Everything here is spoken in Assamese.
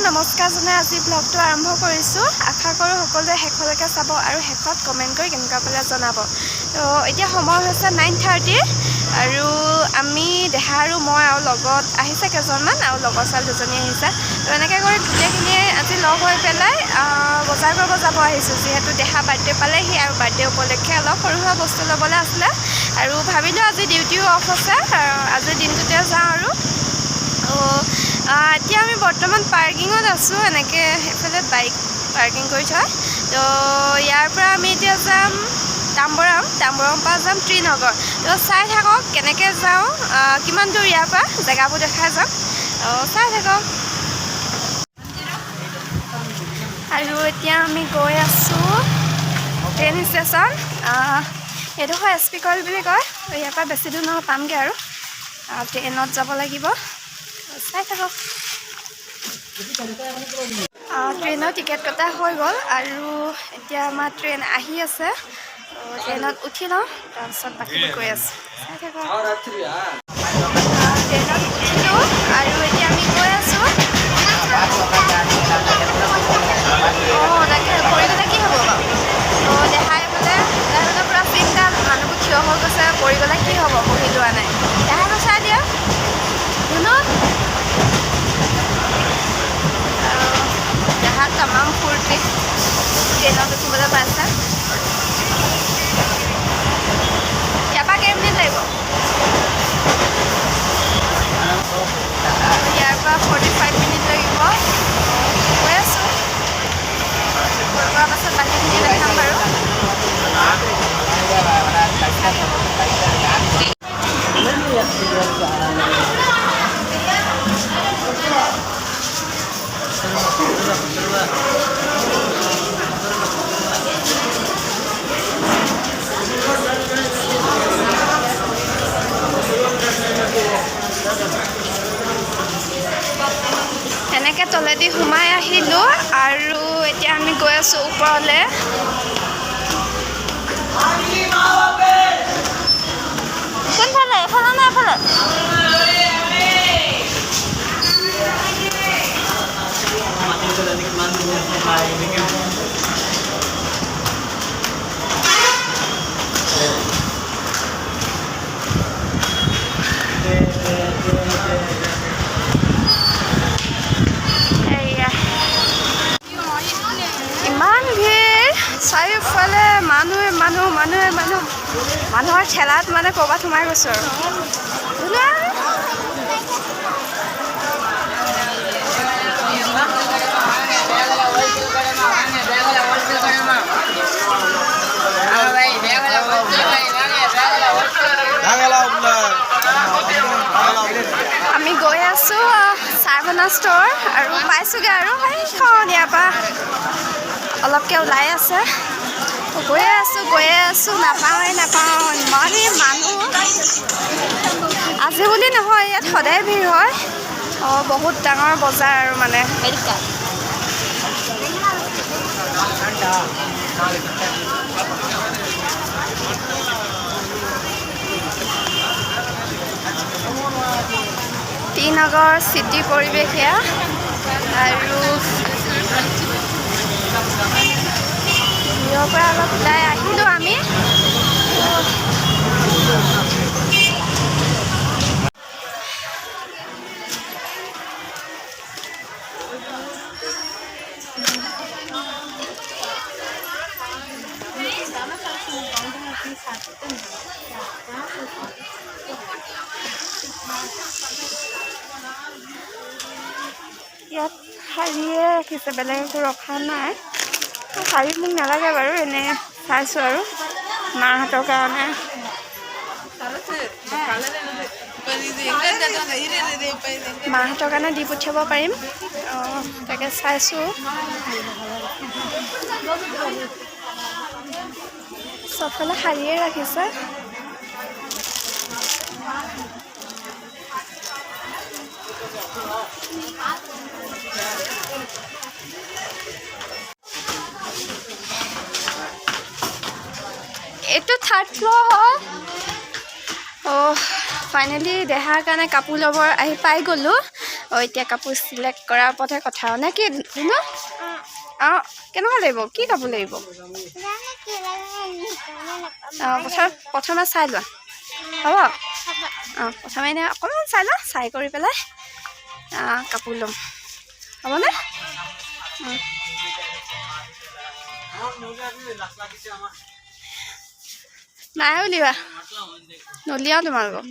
নমস্কাৰ জনাই আজি ব্লগটো আৰম্ভ কৰিছোঁ। আশা কৰোঁ সকলোৱে শেষলৈকে চাব আৰু শেষত কমেণ্ট কৰি কেনেকুৱা পালে জনাব। তো এতিয়া সময় হৈছে 9:30 আৰু আমি দেহা আৰু মই আৰু লগত আহিছে কেইজনমান আৰু লগৰ ছোৱালী দুজনী আহিছে। তো এনেকৈ কৰি গোটেইখিনিয়ে আজি লগ হৈ পেলাই বজাৰ কৰিব যাব আহিছোঁ, যিহেতু দেহা বাৰ্থডে পালেহি আৰু বাৰ্থডে উপলক্ষে অলপ সৰু সুৰা বস্তু ল'বলৈ আছিলে আৰু ভাবিলোঁ আজি ডিউটিও অফ আছে, আজিৰ দিনটোতে যাওঁ আৰু এতিয়া আমি বৰ্তমান পাৰ্কিঙত আছোঁ, এনেকৈ সেইফালে বাইক পাৰ্কিং কৰি থয়। তো ইয়াৰ পৰা আমি এতিয়া যাম তাম্বৰম পৰা যাম T.Nagar। তো চাই থাকক কেনেকৈ যাওঁ, কিমান দূৰ ইয়াৰ পৰা জেগাবোৰ দেখাই যাম, চাই থাকক। আৰু এতিয়া আমি গৈ আছোঁ ট্ৰেইন ষ্টেচন, এইডোখৰ SP কল বুলি কয়। তো ইয়াৰ পৰা বেছি দূৰ নহয়, পামগৈ আৰু ট্ৰেইনত যাব লাগিব, চাই থাকক। ট্ৰেইনৰ টিকেট কটা হৈ গ'ল আৰু এতিয়া আমাৰ ট্ৰেইন আহি আছে। ট্ৰেইনত উঠি লওঁ, তাৰপিছত বাকীবোৰ গৈ আছোঁ, চাই থাকক। ট্ৰেইনত উঠিলোঁ আৰু এতিয়া আমি গৈ আছোঁ। তাকে পৰি গ'লে কি হ'ব বাৰু? দেখাই বোলে পূৰা চিন্তা, মানুহবোৰ থিয় হৈ গৈছে, পৰি গ'লে কি হ'ব, বহি লোৱা নাই। দেখাই চাই দিয়ক শুনক। দেহাত তামাম ফূৰ্তি, ট্ৰেইনত উঠিবলৈ পাইছে। ইয়াৰ পৰা কেই মিনিট লাগিব? ইয়াৰ পৰা 45 মিনিট লাগিব। গৈ আছোঁ, গৈ পোৱাৰ পাছত বাকীখিনি দেখাম বাৰু। এনেকৈ তলেদি সোমাই আহিলোঁ আৰু এতিয়া আমি গৈ আছোঁ ওপৰলৈ। কোনফালে? এফালে নে এফালে? ইমান ভিৰ, চাৰিওফালে মানুহৰ ঠেলাত মানে ক'ৰবাত সোমাই গৈছোঁ আৰু আমি গৈ আছোঁ চাৰভনা ষ্ট'ৰ আৰু পাইছোঁগৈ আৰু সেইখন ইয়াৰ পৰা অলপকৈ ওলাই আছে। গৈয়ে আছোঁ, নাপাওঁ, ইমানেই মানুহ। আজি বুলি নহয়, ইয়াত সদায় ভিৰ হয়। বহুত ডাঙৰ বজাৰ আৰু মানে T.Nagar চিটি পৰিৱেশ এয়া। আৰু ইয়াৰ পৰা অলপ ওলাই আহিলোঁ আমি। ইয়াত শাৰীয়ে ৰাখিছে, বেলেগ একো ৰখা নাই। শাৰী মোক নালাগে বাৰু, এনেই চাইছোঁ আৰু মাহঁতৰ কাৰণে। মাহঁতৰ কাৰণে দি পঠিয়াব পাৰিম, তাকে চাইছোঁ। চবফালে শাৰীয়ে ৰাখিছে। এইটো 3rd ফ্ল'ৰ হয়। ফাইনেলি দেহাৰ কাৰণে কাপোৰ ল'ব পাই গ'লোঁ। এতিয়া কাপোৰ চিলেক্ট কৰাৰ ওপৰতহে কথা নে কি ধুনু অঁ কেনেকুৱা লাগিব কি কাপোৰ লাগিব অঁ প্ৰথমে চাই লোৱা হ'ব অঁ প্ৰথমে এনেই অকণমান চাই লোৱা চাই কৰি পেলাই কাপোৰ ল'ম হ'বনে নাই উলিওৱা নলিয়াও তোমালোকক